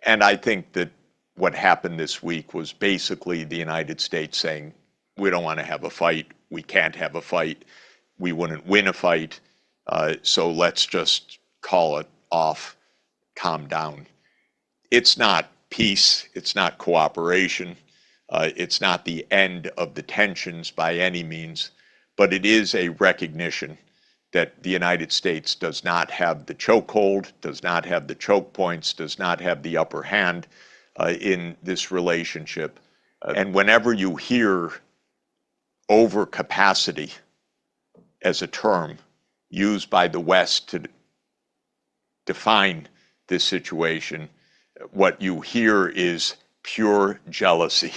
And I think that what happened this week was basically the United States saying, we don't want to have a fight, we can't have a fight, we wouldn't win a fight, so let's just call it off, calm down. It's not peace, it's not cooperation, it's not the end of the tensions by any means, but it is a recognition that the United States does not have the chokehold, does not have the choke points, does not have the upper hand in this relationship. And whenever you hear overcapacity as a term used by the West to define this situation, what you hear is pure jealousy.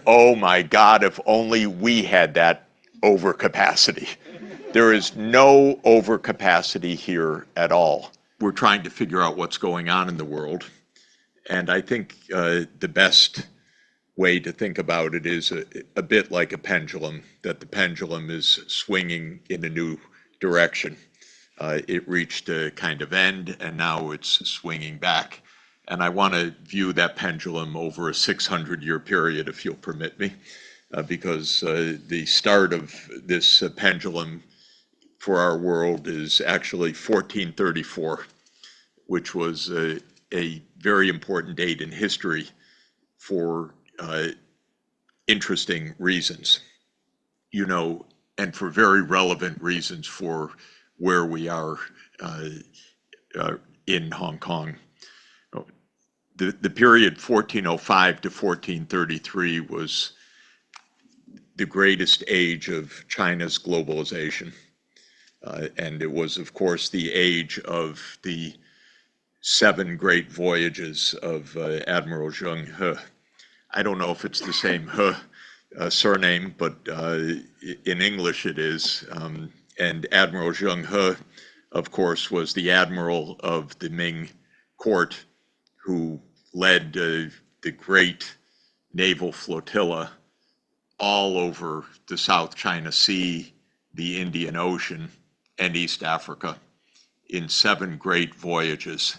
Oh my God, if only we had that overcapacity. There is no overcapacity here at all. We're trying to figure out what's going on in the world. And I think the best way to think about it is a bit like a pendulum, that the pendulum is swinging in a new direction. It reached a kind of end, and now it's swinging back. And I want to view that pendulum over a 600-year period, if you'll permit me, because the start of this pendulum for our world is actually 1434, which was a very important date in history for interesting reasons, you know, and for very relevant reasons for where we are in Hong Kong. The period 1405 to 1433 was the greatest age of China's globalization. And it was, of course, the age of the 7 great voyages of Admiral Zheng He. I don't know if it's the same He surname, but in English it is. And Admiral Zheng He, of course, was the admiral of the Ming court who led the great naval flotilla all over the South China Sea, the Indian Ocean, and East Africa in 7 great voyages.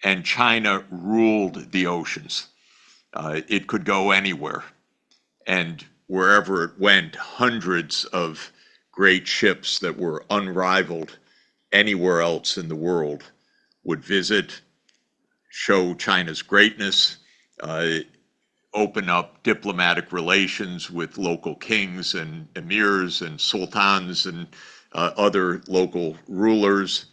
And China ruled the oceans. It could go anywhere. And wherever it went, hundreds of great ships that were unrivaled anywhere else in the world would visit, show China's greatness, open up diplomatic relations with local kings and emirs and sultans and other local rulers,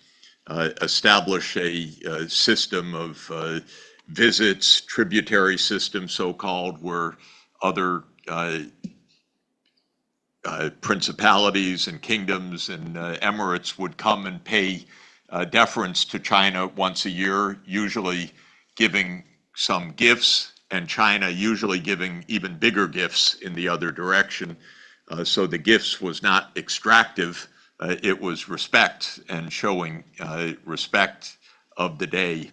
establish a system of visits, tributary system so-called, where other principalities and kingdoms and emirates would come and pay deference to China once a year, usually giving some gifts, and China usually giving even bigger gifts in the other direction. So the gifts was not extractive, it was respect and showing respect of the day.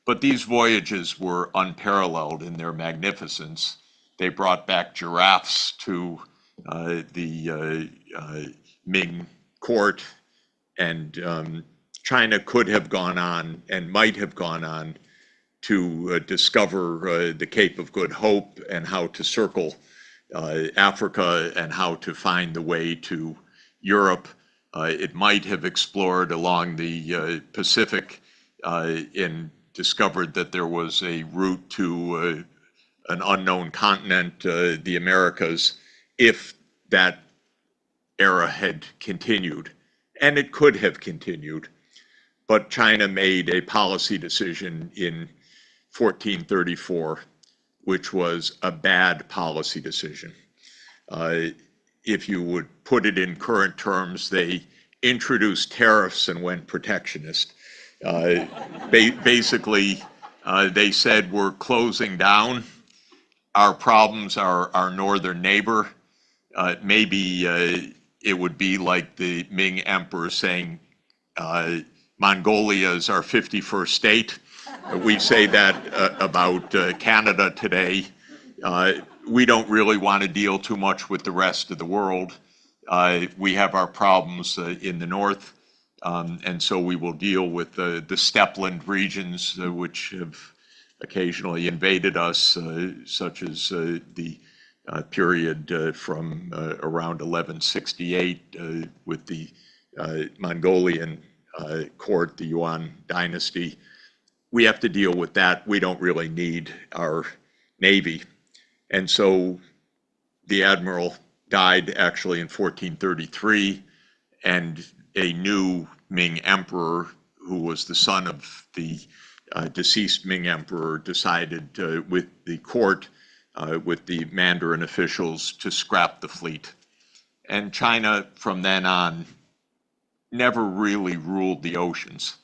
But these voyages were unparalleled in their magnificence. They brought back giraffes to the Ming court, and China could have gone on and might have gone on to discover the Cape of Good Hope and how to circle Africa and how to find the way to Europe. It might have explored along the Pacific and discovered that there was a route to an unknown continent, the Americas, if that era had continued. And it could have continued. But China made a policy decision in 1434, which was a bad policy decision. If you would put it in current terms, they introduced tariffs and went protectionist. Basically, they said, we're closing down. Our problems are our northern neighbor. Maybe it would be like the Ming emperor saying, Mongolia is our 51st state. We say that about Canada today. We don't really want to deal too much with the rest of the world. We have our problems in the north, and so we will deal with the steppeland regions, which have occasionally invaded us, such as the period from around 1168 with the Mongolian court, the Yuan dynasty. We have to deal with that. We don't really need our navy. And so the admiral died actually in 1433, and a new Ming emperor, who was the son of the deceased Ming emperor, decided with the court, with the Mandarin officials, to scrap the fleet. And China, from then on, never really ruled the oceans.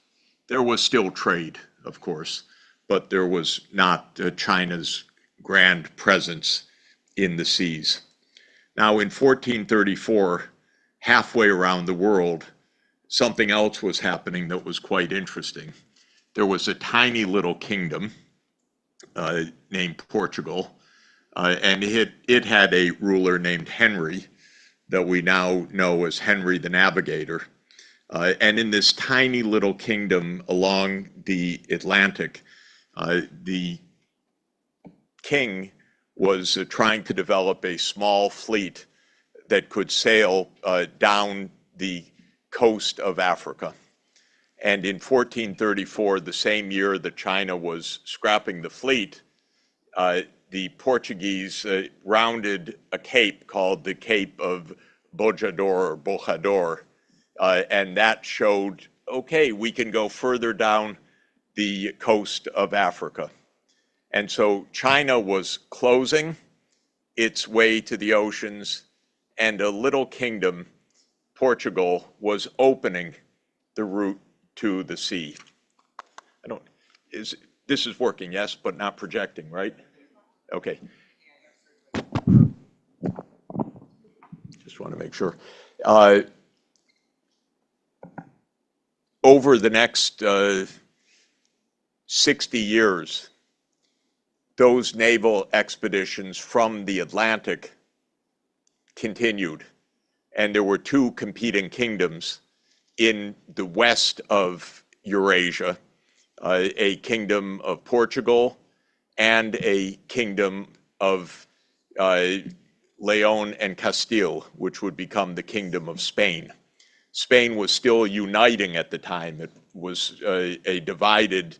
There was still trade, of course, but there was not China's grand presence in the seas. Now, in 1434, halfway around the world, something else was happening that was quite interesting. There was a tiny little kingdom named Portugal, and it had a ruler named Henry that we now know as Henry the Navigator. And in this tiny little kingdom along the Atlantic, the king was trying to develop a small fleet that could sail down the coast of Africa. And in 1434, the same year that China was scrapping the fleet, the Portuguese rounded a cape called the Cape of Bojador, and that showed, okay, we can go further down the coast of Africa. And so China was closing its way to the oceans, and a little kingdom, Portugal, was opening the route to the sea. This is working, yes, but not projecting, right? Okay. Just want to make sure. Over the next 60 years, those naval expeditions from the Atlantic continued. And there were two competing kingdoms in the west of Eurasia, a kingdom of Portugal and a kingdom of Leon and Castile, which would become the kingdom of Spain. Spain was still uniting at the time. It was a divided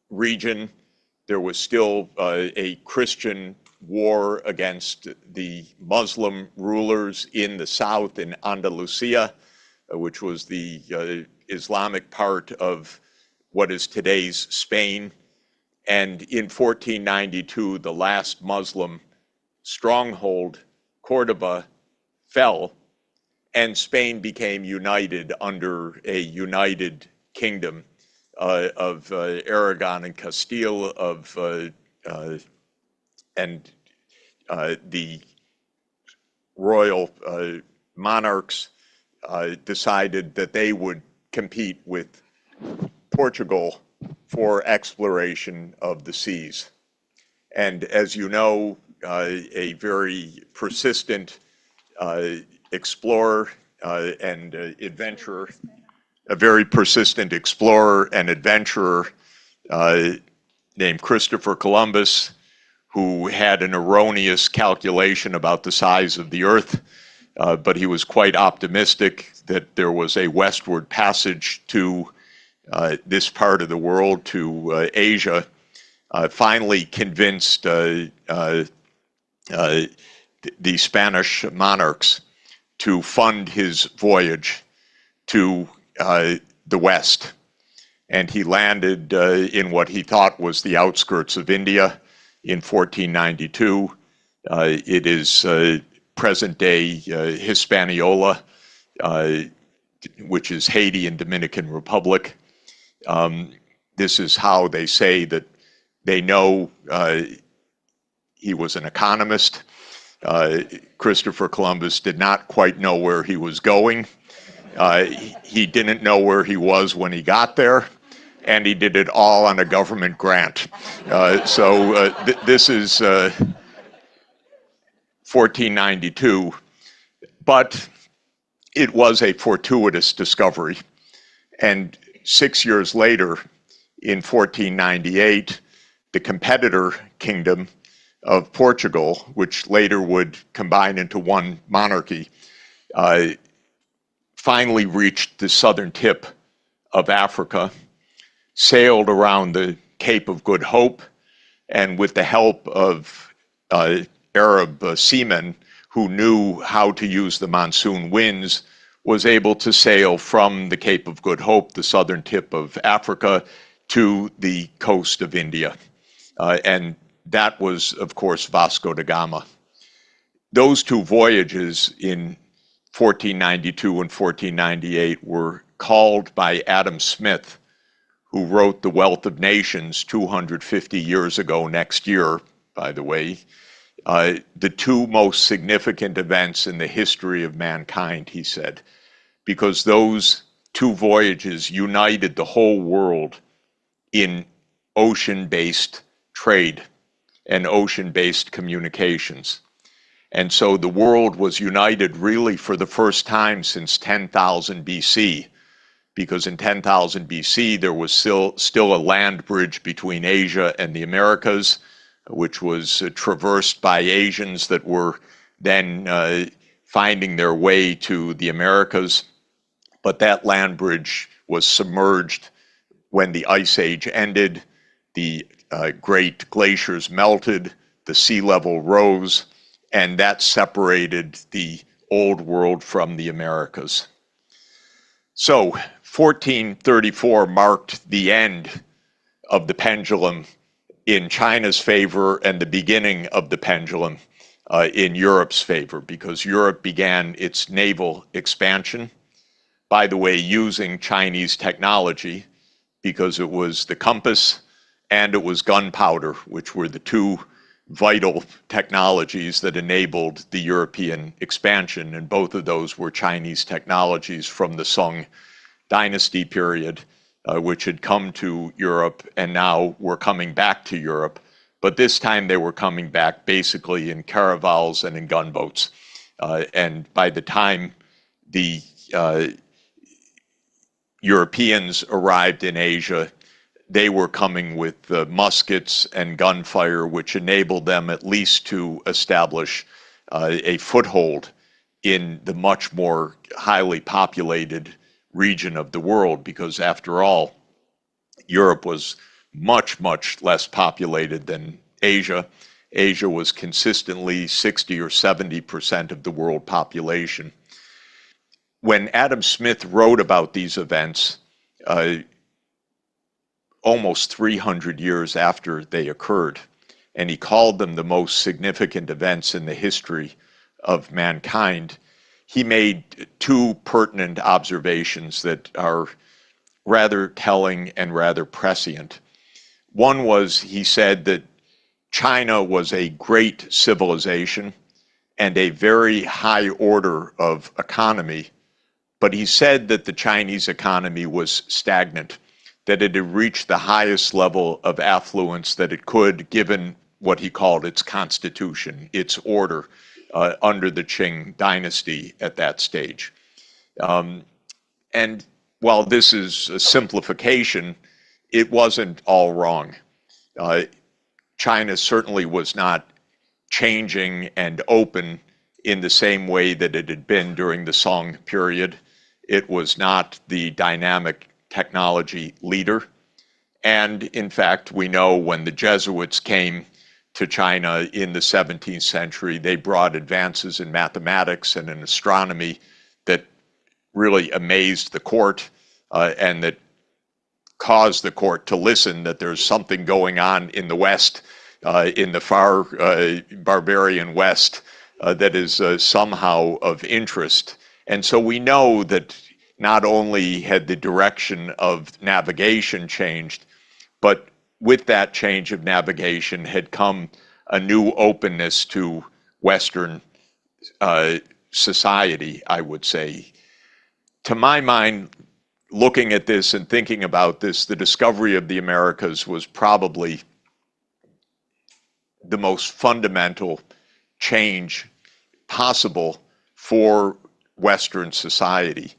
region. There was still a Christian war against the Muslim rulers in the south, in Andalusia, which was the Islamic part of what is today's Spain. And in 1492, the last Muslim stronghold, Cordoba, fell, and Spain became united under a united kingdom of Aragon and Castile, and the royal monarchs decided that they would compete with Portugal for exploration of the seas. And as you know, a very persistent explorer and adventurer, named Christopher Columbus, who had an erroneous calculation about the size of the Earth, but he was quite optimistic that there was a westward passage to this part of the world, to Asia, finally convinced the Spanish monarchs to fund his voyage to the West. And he landed in what he thought was the outskirts of India in 1492. It is present-day Hispaniola, which is Haiti and Dominican Republic. This is how they say that they know he was an economist. Christopher Columbus did not quite know where he was going. He didn't know where he was when he got there, and he did it all on a government grant. This is 1492, but it was a fortuitous discovery. And 6 years later, in 1498, the competitor kingdom of Portugal, which later would combine into one monarchy, finally reached the southern tip of Africa, sailed around the Cape of Good Hope, and with the help of Arab seamen who knew how to use the monsoon winds, was able to sail from the Cape of Good Hope, the southern tip of Africa, to the coast of India. And that was, of course, Vasco da Gama. Those two voyages in 1492 and 1498 were called by Adam Smith, who wrote The Wealth of Nations 250 years ago next year, by the way, the two most significant events in the history of mankind, he said, because those two voyages united the whole world in ocean-based trade and ocean-based communications. And so the world was united really for the first time since 10,000 BC, because in 10,000 BC there was still a land bridge between Asia and the Americas, which was traversed by Asians that were then finding their way to the Americas. But that land bridge was submerged when the Ice Age ended, the great glaciers melted, the sea level rose, and that separated the old world from the Americas. So 1434 marked the end of the pendulum in China's favor and the beginning of the pendulum in Europe's favor, because Europe began its naval expansion, by the way, using Chinese technology, because it was the compass and it was gunpowder, which were the two vital technologies that enabled the European expansion. And both of those were Chinese technologies from the Song Dynasty period, which had come to Europe and now were coming back to Europe. But this time they were coming back basically in caravels and in gunboats. And by the time the Europeans arrived in Asia, they were coming with muskets and gunfire, which enabled them at least to establish a foothold in the much more highly populated region of the world, because after all, Europe was much, much less populated than Asia. Asia was consistently 60 or 70% of the world population. When Adam Smith wrote about these events, almost 300 years after they occurred, and he called them the most significant events in the history of mankind, he made two pertinent observations that are rather telling and rather prescient. One was, he said that China was a great civilization and a very high order of economy, but he said that the Chinese economy was stagnant, that it had reached the highest level of affluence that it could, given what he called its constitution, its order, under the Qing dynasty at that stage. And while this is a simplification, it wasn't all wrong. China certainly was not changing and open in the same way that it had been during the Song period. It was not the dynamic technology leader. And in fact, we know when the Jesuits came to China in the 17th century, they brought advances in mathematics and in astronomy that really amazed the court and that caused the court to listen that there's something going on in the West, in the far barbarian West, that is somehow of interest. And so we know that not only had the direction of navigation changed, but with that change of navigation had come a new openness to Western society, I would say. To my mind, looking at this and thinking about this, the discovery of the Americas was probably the most fundamental change possible for Western society.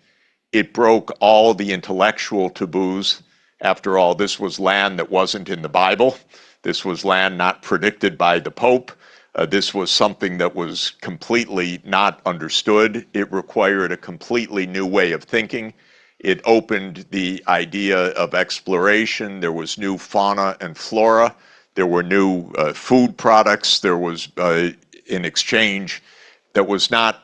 It broke all the intellectual taboos After all, this was land that wasn't in the Bible. This was land not predicted by the Pope. This was something that was completely not understood. It required a completely new way of thinking. It opened the idea of exploration. There was new fauna and flora. There were new food products. There was an exchange that was not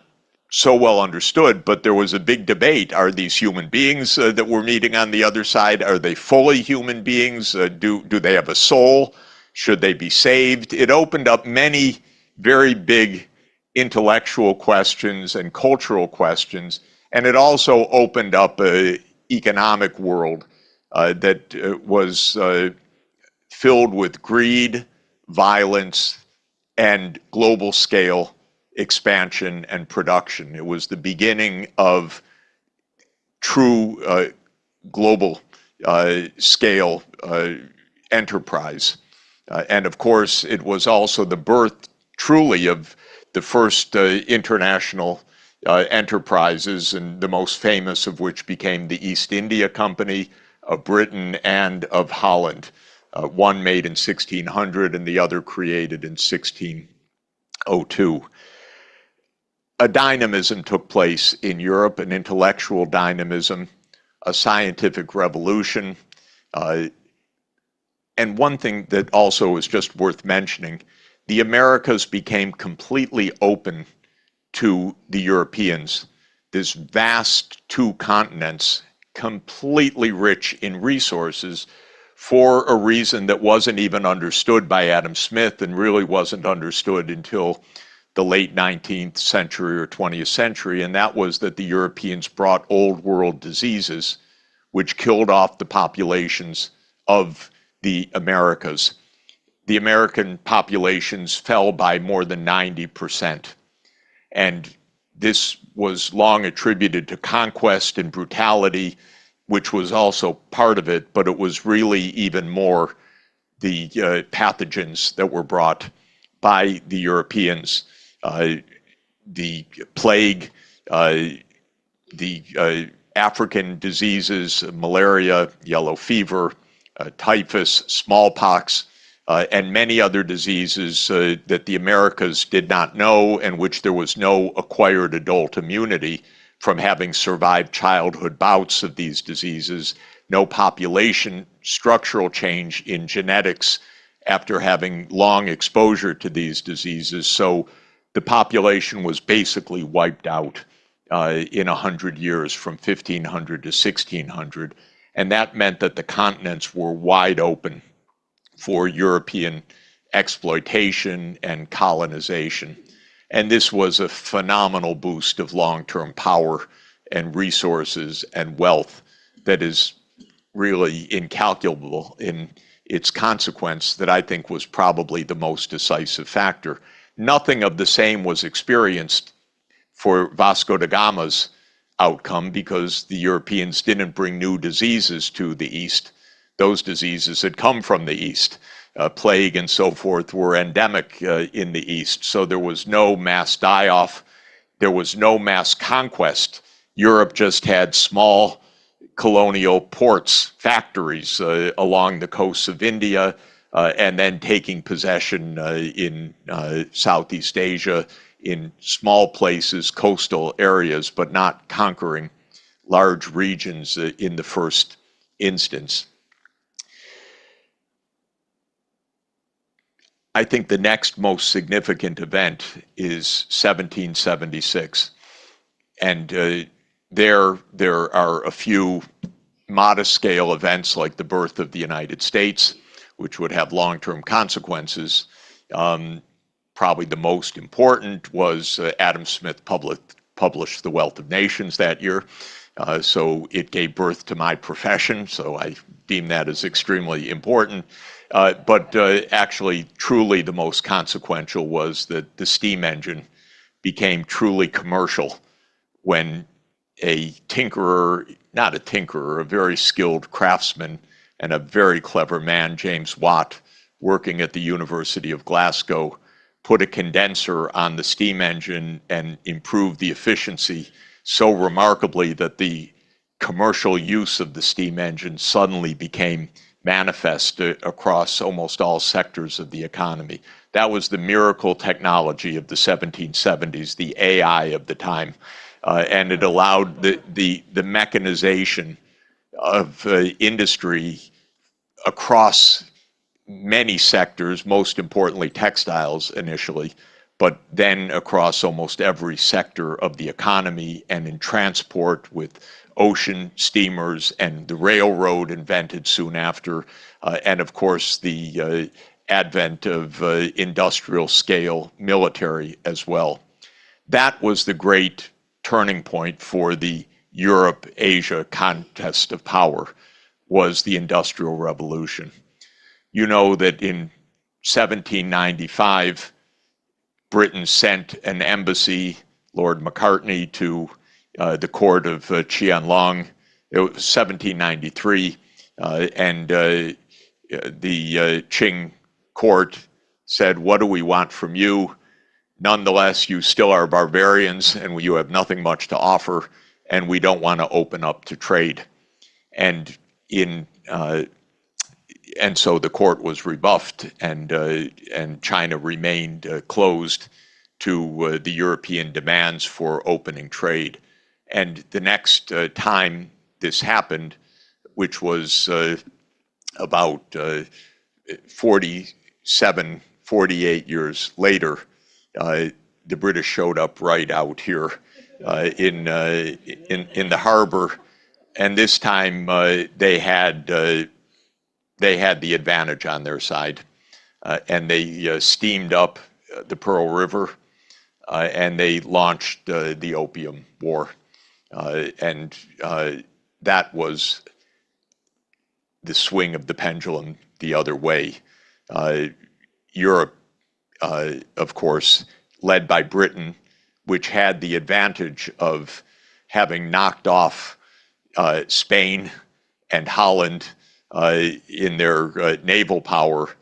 so well understood, but there was a big debate. Are these human beings that we're meeting on the other side? Are they fully human beings? Do they have a soul? Should they be saved? It opened up many very big intellectual questions and cultural questions, and it also opened up an economic world that was filled with greed, violence, and global scale expansion and production. It was the beginning of true global scale enterprise. And of course, it was also the birth truly of the first international enterprises, and the most famous of which became the East India Company of Britain and of Holland. One made in 1600 and the other created in 1602. A dynamism took place in Europe, an intellectual dynamism, a scientific revolution. And one thing that also is just worth mentioning, the Americas became completely open to the Europeans. This vast two continents, completely rich in resources, for a reason that wasn't even understood by Adam Smith and really wasn't understood until the late 19th century or 20th century, and that was that the Europeans brought old world diseases which killed off the populations of the Americas. The American populations fell by more than 90%. And this was long attributed to conquest and brutality, which was also part of it, but it was really even more the pathogens that were brought by the Europeans. The plague, the African diseases, malaria, yellow fever, typhus, smallpox, and many other diseases that the Americas did not know, and which there was no acquired adult immunity from having survived childhood bouts of these diseases, no population structural change in genetics after having long exposure to these diseases. So the population was basically wiped out in 100 years, from 1500 to 1600. And that meant that the continents were wide open for European exploitation and colonization. And this was a phenomenal boost of long-term power and resources and wealth that is really incalculable in its consequence, that I think was probably the most decisive factor. Nothing of the same was experienced for Vasco da Gama's outcome, because the Europeans didn't bring new diseases to the East. Those diseases had come from the East. Plague and so forth were endemic in the East, so there was no mass die-off. There was no mass conquest. Europe just had small colonial ports, factories along the coasts of India, and then taking possession in Southeast Asia, in small places, coastal areas, but not conquering large regions in the first instance. I think the next most significant event is 1776. And there are a few modest scale events like the birth of the United States, which would have long-term consequences. Probably the most important was Adam Smith published The Wealth of Nations that year. So it gave birth to my profession, so I deem that as extremely important. But actually, truly the most consequential was that the steam engine became truly commercial when a tinkerer, not a tinkerer, a very skilled craftsman and a very clever man, James Watt, working at the University of Glasgow, put a condenser on the steam engine and improved the efficiency so remarkably that the commercial use of the steam engine suddenly became manifest across almost all sectors of the economy. That was the miracle technology of the 1770s, the AI of the time, and it allowed the mechanization of industry across many sectors, most importantly textiles initially, but then across almost every sector of the economy and in transport with ocean steamers and the railroad invented soon after, and of course the advent of industrial scale military as well. That was the great turning point for the Europe-Asia contest of power, was the Industrial Revolution. You know that in 1795, Britain sent an embassy, Lord Macartney, to the court of Qianlong. It was 1793, and the Qing court said, "What do we want from you? Nonetheless, you still are barbarians, and you have nothing much to offer, and we don't want to open up to trade." And so the court was rebuffed, and China remained closed to the European demands for opening trade. And the next time this happened, which was about 47, 48 years later, the British showed up right out here in the harbor, and this time they had the advantage on their side, and they steamed up the Pearl River, and they launched the Opium War, and that was the swing of the pendulum the other way. Europe, of course, led by Britain, which had the advantage of having knocked off Spain and Holland in their naval power,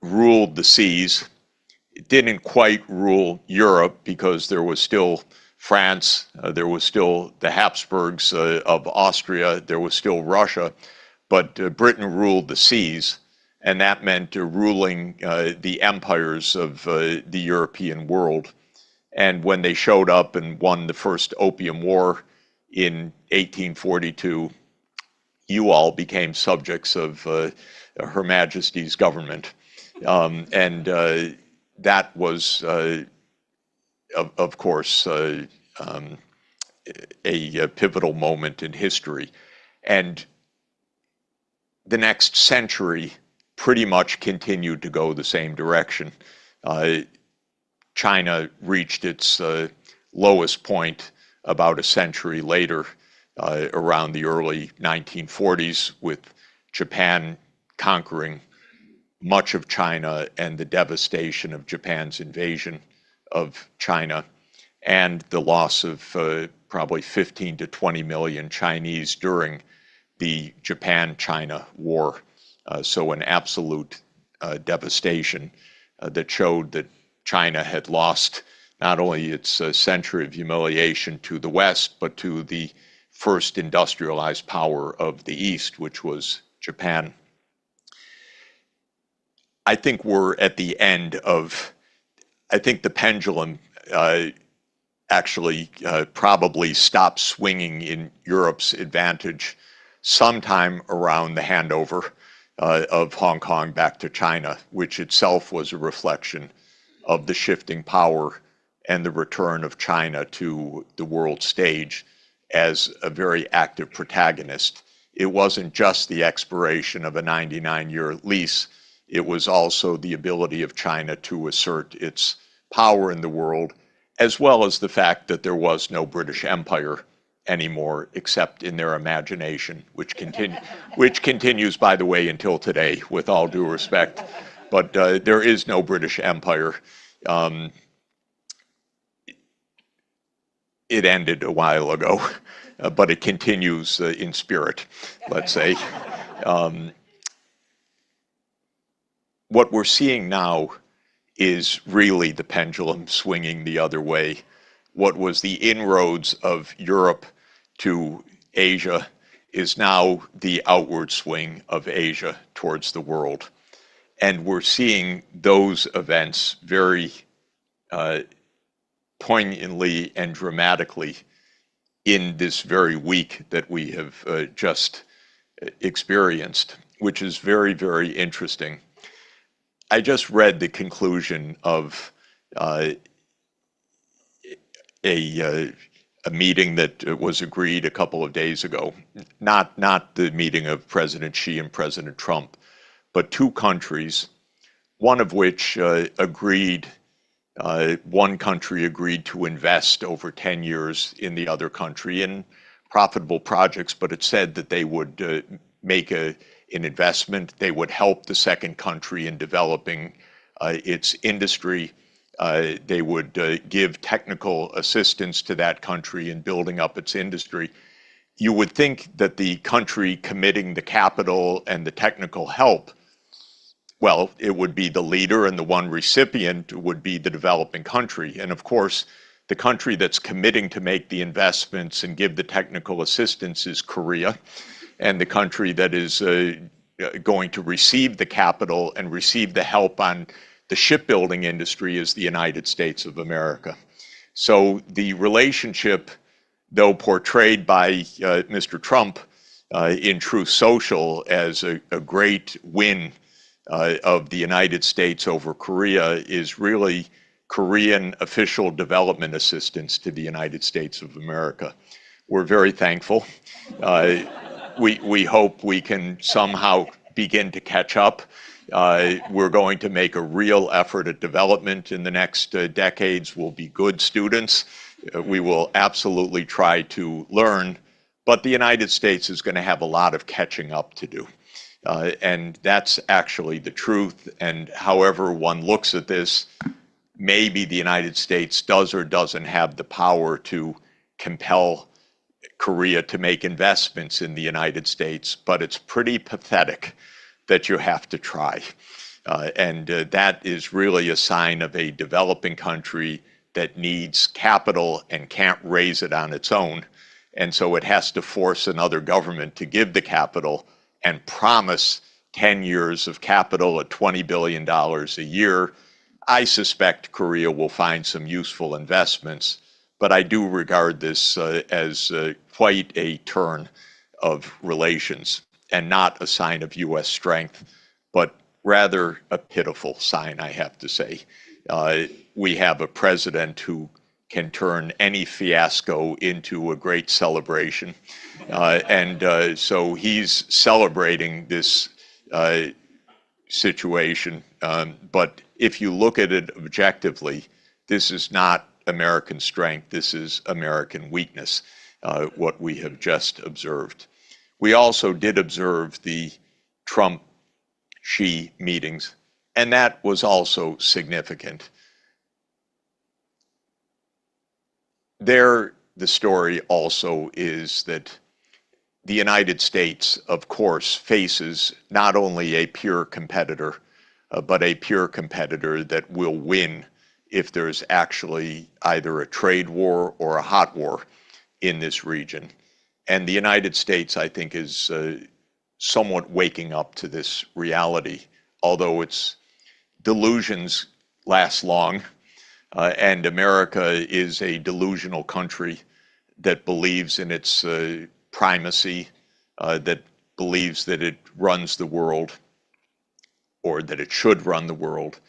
ruled the seas. It didn't quite rule Europe because there was still France, there was still the Habsburgs of Austria, there was still Russia, but Britain ruled the seas, and that meant ruling the empires of the European world. And when they showed up and won the first Opium War in 1842, you all became subjects of Her Majesty's government. And that was, of course, a pivotal moment in history. And the next century pretty much continued to go the same direction. China reached its lowest point about a century later, around the early 1940s, with Japan conquering much of China and the devastation of Japan's invasion of China, and the loss of probably 15 to 20 million Chinese during the Japan-China War. So an absolute devastation that showed that China had lost not only its century of humiliation to the West, but to the first industrialized power of the East, which was Japan. I think we're at the end of, I think the pendulum actually probably stopped swinging in Europe's advantage sometime around the handover of Hong Kong back to China, which itself was a reflection of the shifting power and the return of China to the world stage as a very active protagonist. It wasn't just the expiration of a 99-year lease, it was also the ability of China to assert its power in the world, as well as the fact that there was no British Empire anymore, except in their imagination, which continues, by the way, until today, with all due respect. But there is no British Empire. It ended a while ago, but it continues in spirit, let's say. What we're seeing now is really the pendulum swinging the other way. What was the inroads of Europe to Asia is now the outward swing of Asia towards the world. And we're seeing those events very poignantly and dramatically in this very week that we have just experienced, which is very, very interesting. I just read the conclusion of a meeting that was agreed a couple of days ago, not the meeting of President Xi and President Trump, but two countries, one of which one country agreed to invest over 10 years in the other country in profitable projects, but it said that they would make an investment, they would help the second country in developing its industry, they would give technical assistance to that country in building up its industry. You would think that the country committing the capital and the technical help, well, it would be the leader, and the one recipient would be the developing country. And of course, the country that's committing to make the investments and give the technical assistance is Korea. And the country that is going to receive the capital and receive the help on the shipbuilding industry is the United States of America. So the relationship, though portrayed by Mr. Trump in Truth Social as a great win of the United States over Korea, is really Korean official development assistance to the United States of America. We're very thankful. We hope we can somehow begin to catch up. We're going to make a real effort at development in the next decades. We'll be good students. We will absolutely try to learn, but the United States is going to have a lot of catching up to do. And that's actually the truth. And however one looks at this, maybe the United States does or doesn't have the power to compel Korea to make investments in the United States, but it's pretty pathetic that you have to try. And that is really a sign of a developing country that needs capital and can't raise it on its own. And so it has to force another government to give the capital and promise 10 years of capital at $20 billion a year. I suspect Korea will find some useful investments, but I do regard this as quite a turn of relations and not a sign of U.S. strength, but rather a pitiful sign, I have to say. We have a president who can turn any fiasco into a great celebration. So he's celebrating this situation. But if you look at it objectively, this is not American strength. This is American weakness, what we have just observed. We also did observe the Trump-Xi meetings, and that was also significant. There, the story also is that the United States, of course, faces not only a pure competitor, but a pure competitor that will win if there's actually either a trade war or a hot war in this region. And the United States, I think, is somewhat waking up to this reality, although its delusions last long. And America is a delusional country that believes in its primacy, that believes that it runs the world, or that it should run the world.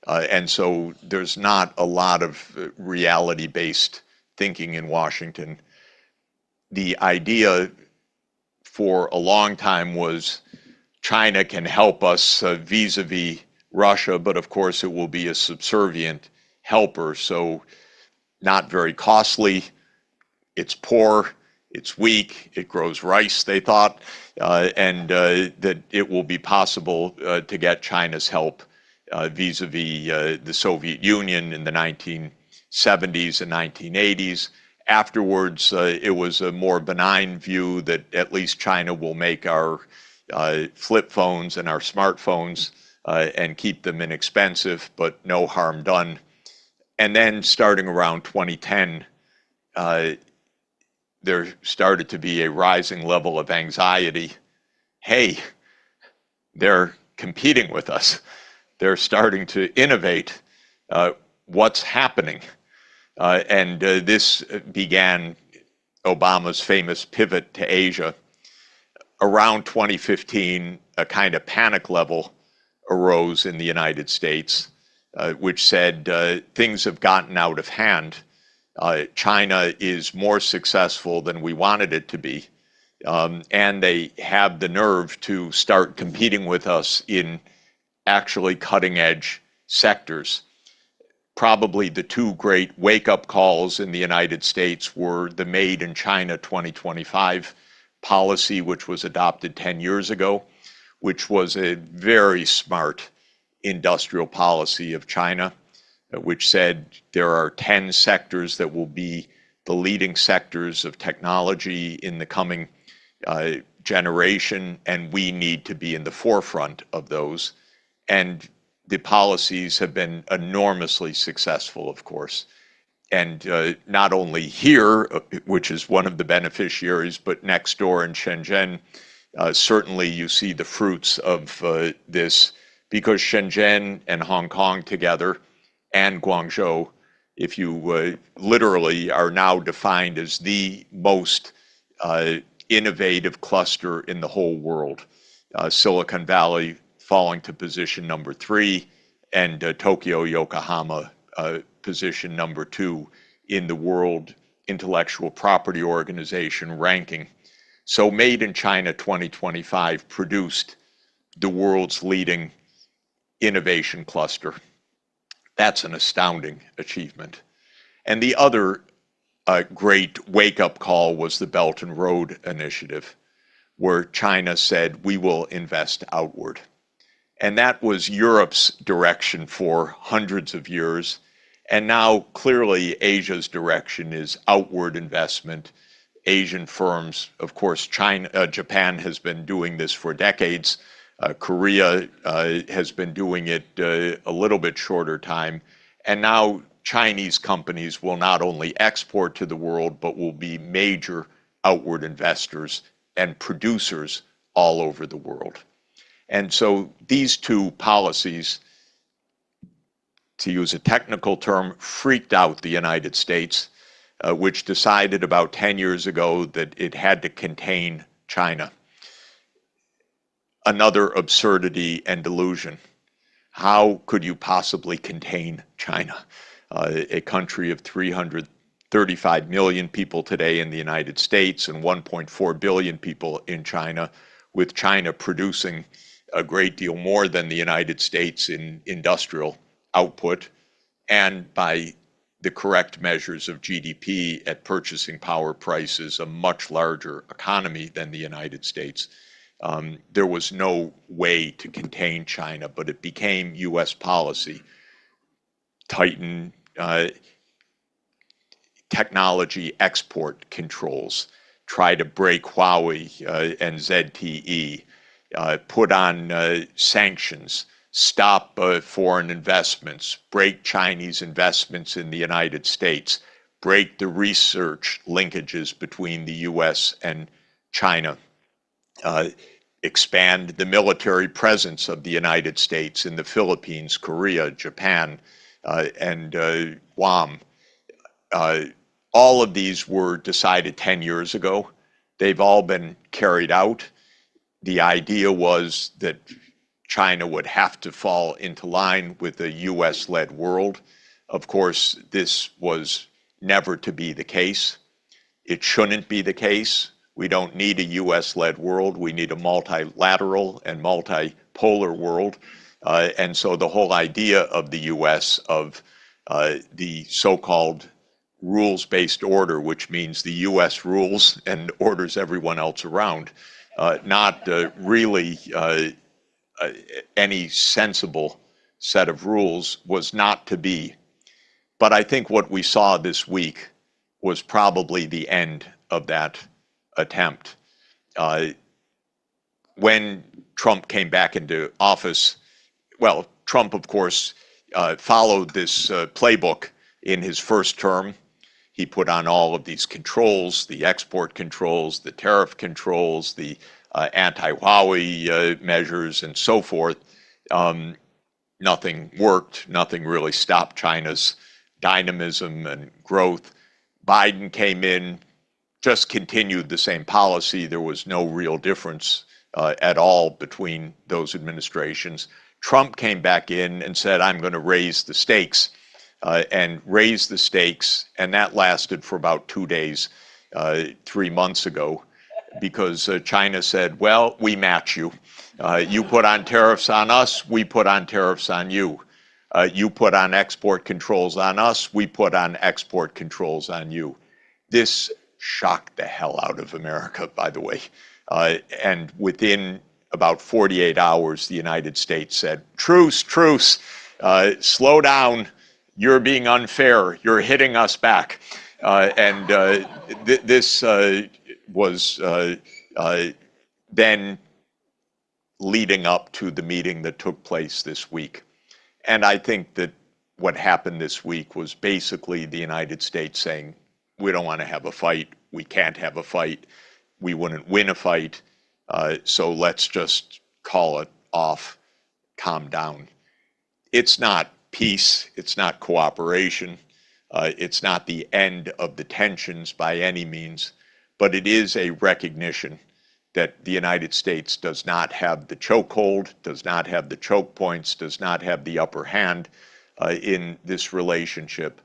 And so there's not a lot of reality-based thinking in Washington. The idea for a long time was China can help us vis-a-vis Russia, but of course it will be a subservient helper, so not very costly, it's poor, it's weak, it grows rice, they thought, and that it will be possible to get China's help vis-a-vis the Soviet Union in the 1970s and 1980s. Afterwards, it was a more benign view that at least China will make our flip phones and our smartphones and keep them inexpensive, but no harm done. And then starting around 2010, there started to be a rising level of anxiety. Hey, they're competing with us. They're starting to innovate. What's happening? And this began Obama's famous pivot to Asia. Around 2015, a kind of panic level arose in the United States, which said things have gotten out of hand. China is more successful than we wanted it to be. And they have the nerve to start competing with us in actually cutting edge sectors. Probably the two great wake-up calls in the United States were the Made in China 2025 policy, which was adopted 10 years ago, which was a very smart industrial policy of China, which said there are 10 sectors that will be the leading sectors of technology in the coming generation, and we need to be in the forefront of those. And the policies have been enormously successful, of course. And not only here, which is one of the beneficiaries, but next door in Shenzhen, certainly you see the fruits of this, because Shenzhen and Hong Kong together and Guangzhou, if you literally are now defined as the most innovative cluster in the whole world. Silicon Valley falling to position number 3, and Tokyo, Yokohama, position number 2 in the World Intellectual Property Organization ranking. So Made in China 2025 produced the world's leading innovation cluster. That's an astounding achievement. And the other great wake-up call was the Belt and Road Initiative, where China said, we will invest outward. And that was Europe's direction for hundreds of years. And now clearly Asia's direction is outward investment. Asian firms, of course, Japan has been doing this for decades. Korea has been doing it a little bit shorter time. And now Chinese companies will not only export to the world, but will be major outward investors and producers all over the world. And so these two policies, to use a technical term, freaked out the United States, which decided about 10 years ago that it had to contain China. Another absurdity and delusion. How could you possibly contain China? A country of 335 million people today in the United States and 1.4 billion people in China, with China producing a great deal more than the United States in industrial output, and by the correct measures of GDP at purchasing power prices, a much larger economy than the United States. There was no way to contain China, but it became US policy. Tighten technology export controls, try to break Huawei and ZTE, put on sanctions, stop foreign investments, break Chinese investments in the United States, break the research linkages between the US and China, expand the military presence of the United States in the Philippines, Korea, Japan, and Guam. All of these were decided 10 years ago. They've all been carried out. The idea was that China would have to fall into line with a US-led world. Of course, this was never to be the case. It shouldn't be the case. We don't need a US-led world. We need a multilateral and multipolar world. And so the whole idea of the US, of the so-called rules-based order, which means the US rules and orders everyone else around, not really any sensible set of rules, was not to be. But I think what we saw this week was probably the end of that attempt. When Trump came back into office, well, Trump, of course, followed this playbook in his first term. He put on all of these controls, the export controls, the tariff controls, the anti-Huawei measures, and so forth. Nothing worked. Nothing really stopped China's dynamism and growth. Biden came in, just continued the same policy. There was no real difference at all between those administrations. Trump came back in and said, I'm going to raise the stakes, and raise the stakes. And that lasted for about 2 days, 3 months ago, because China said, well, we match you. You put on tariffs on us, we put on tariffs on you. You put on export controls on us, we put on export controls on you. This shocked the hell out of America, by the way. And within about 48 hours, the United States said, truce, truce, slow down, you're being unfair, you're hitting us back. This was then leading up to the meeting that took place this week. And I think that what happened this week was basically the United States saying, we don't want to have a fight, we can't have a fight, we wouldn't win a fight, so let's just call it off, calm down. It's not peace, it's not cooperation, it's not the end of the tensions by any means, but it is a recognition that the United States does not have the chokehold, does not have the choke points, does not have the upper hand in this relationship.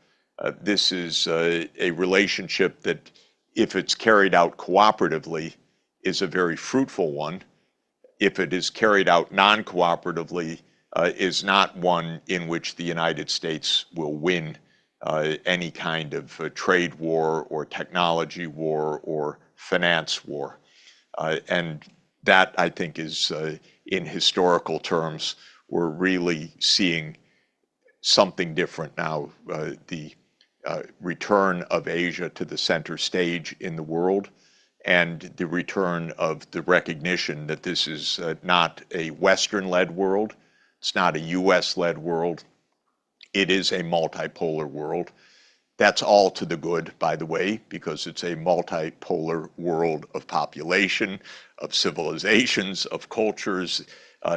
This is a relationship that, if it's carried out cooperatively, is a very fruitful one. If it is carried out non-cooperatively, is not one in which the United States will win any kind of trade war or technology war or finance war. And that, I think, is, in historical terms, we're really seeing something different now. The return of Asia to the center stage in the world, and the return of the recognition that this is not a Western-led world, it's not a US-led world, it is a multipolar world. That's all to the good, by the way, because it's a multipolar world of population, of civilizations, of cultures.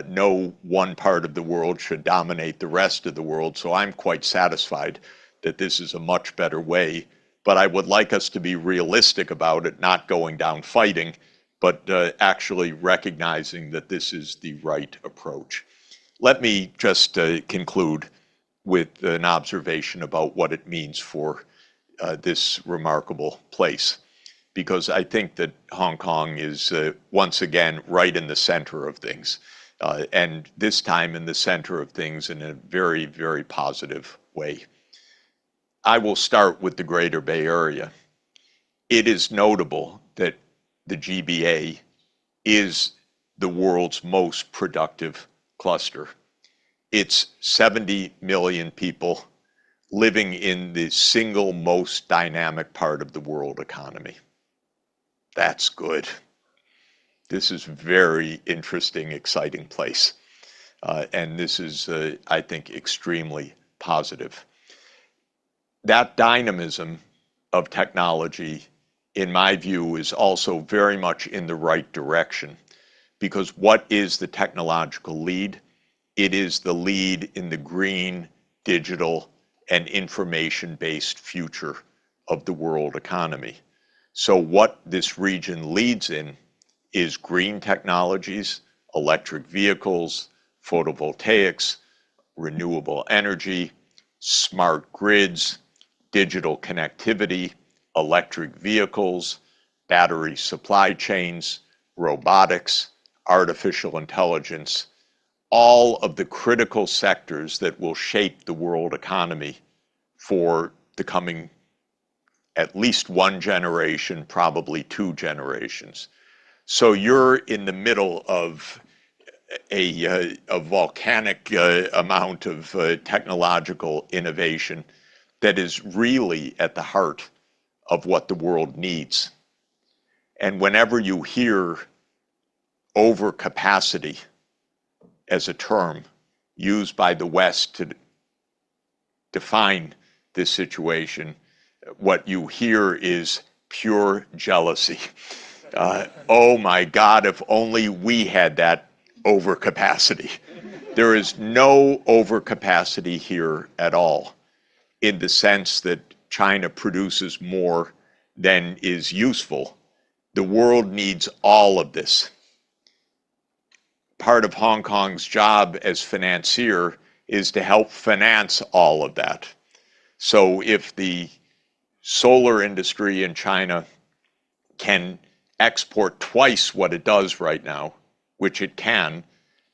No one part of the world should dominate the rest of the world, so I'm quite satisfied that this is a much better way. But I would like us to be realistic about it, not going down fighting, but actually recognizing that this is the right approach. Let me just conclude with an observation about what it means for this remarkable place, because I think that Hong Kong is once again right in the center of things, and this time in the center of things in a very, very positive way. I will start with the Greater Bay Area. It is notable that the GBA is the world's most productive cluster. It's 70 million people living in the single most dynamic part of the world economy. That's good. This is a very interesting, exciting place. And this is, I think, extremely positive. That dynamism of technology, in my view, is also very much in the right direction, because what is the technological lead? It is the lead in the green, digital, and information-based future of the world economy. So what this region leads in is green technologies, electric vehicles, photovoltaics, renewable energy, smart grids, digital connectivity, electric vehicles, battery supply chains, robotics, artificial intelligence, all of the critical sectors that will shape the world economy for the coming at least one generation, probably 2 generations. So you're in the middle of a volcanic amount of technological innovation that is really at the heart of what the world needs. And whenever you hear overcapacity as a term used by the West to define this situation, what you hear is pure jealousy. Oh my God, if only we had that overcapacity. There is no overcapacity here at all, in the sense that China produces more than is useful. The world needs all of this. Part of Hong Kong's job as financier is to help finance all of that. So if the solar industry in China can export twice what it does right now, which it can,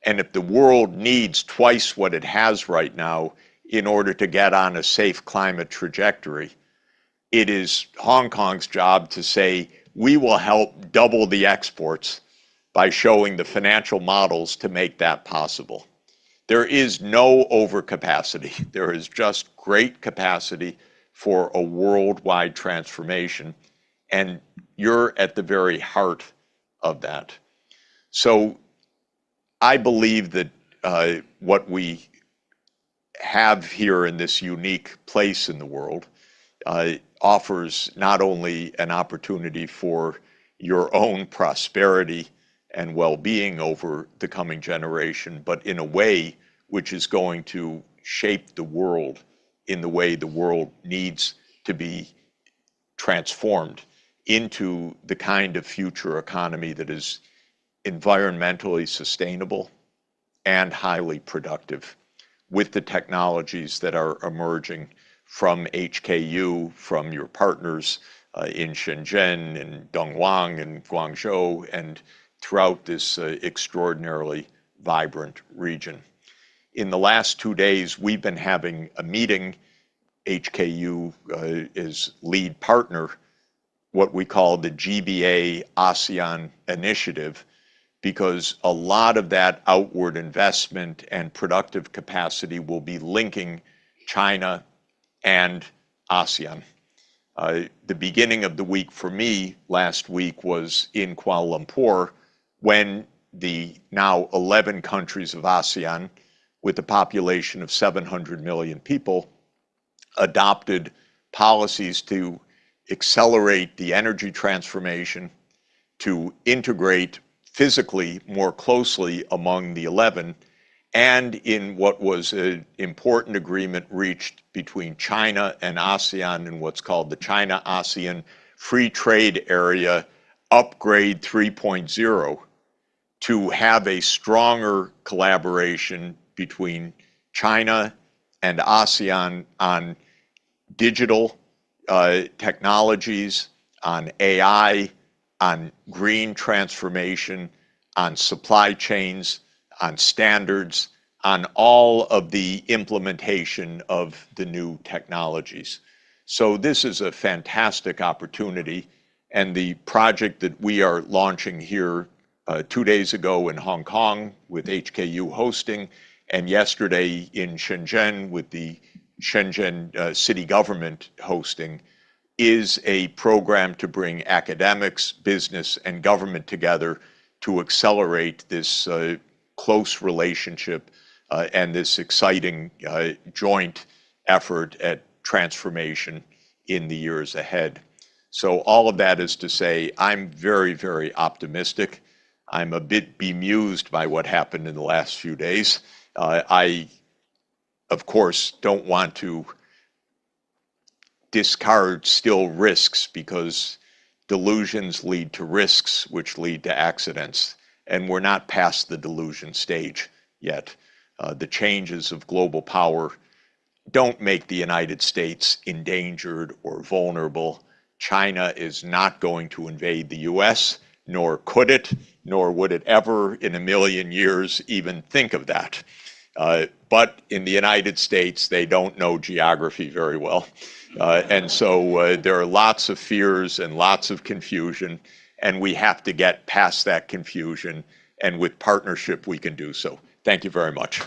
and if the world needs twice what it has right now in order to get on a safe climate trajectory, it is Hong Kong's job to say, we will help double the exports by showing the financial models to make that possible. There is no overcapacity. There is just great capacity for a worldwide transformation, and you're at the very heart of that. So I believe that what we have here in this unique place in the world offers not only an opportunity for your own prosperity and well-being over the coming generation, but in a way which is going to shape the world in the way the world needs to be transformed into the kind of future economy that is environmentally sustainable and highly productive, with the technologies that are emerging from HKU, from your partners in Shenzhen and Dongguan and Guangzhou, and throughout this extraordinarily vibrant region. In the last 2 days, we've been having a meeting. HKU is lead partner, what we call the GBA ASEAN initiative, because a lot of that outward investment and productive capacity will be linking China and ASEAN. The beginning of the week for me last week was in Kuala Lumpur, when the now 11 countries of ASEAN, with a population of 700 million people, adopted policies to accelerate the energy transformation, to integrate physically more closely among the 11, and in what was an important agreement reached between China and ASEAN in what's called the China-ASEAN Free Trade Area Upgrade 3.0, to have a stronger collaboration between China and ASEAN on digital technologies, on AI, on green transformation, on supply chains, on standards, on all of the implementation of the new technologies. So this is a fantastic opportunity, and the project that we are launching here 2 days ago in Hong Kong with HKU hosting, and yesterday in Shenzhen with the Shenzhen city government hosting, is a program to bring academics, business, and government together to accelerate this close relationship and this exciting joint effort at transformation in the years ahead. So all of that is to say, I'm very, very optimistic. I'm a bit bemused by what happened in the last few days. I, of course, don't want to discard still risks, because delusions lead to risks, which lead to accidents. And we're not past the delusion stage yet. The changes of global power don't make the United States endangered or vulnerable. China is not going to invade the US, nor could it, nor would it ever in a million years even think of that. But in the United States, they don't know geography very well. And so there are lots of fears and lots of confusion, and we have to get past that confusion, and with partnership we can do so. Thank you very much.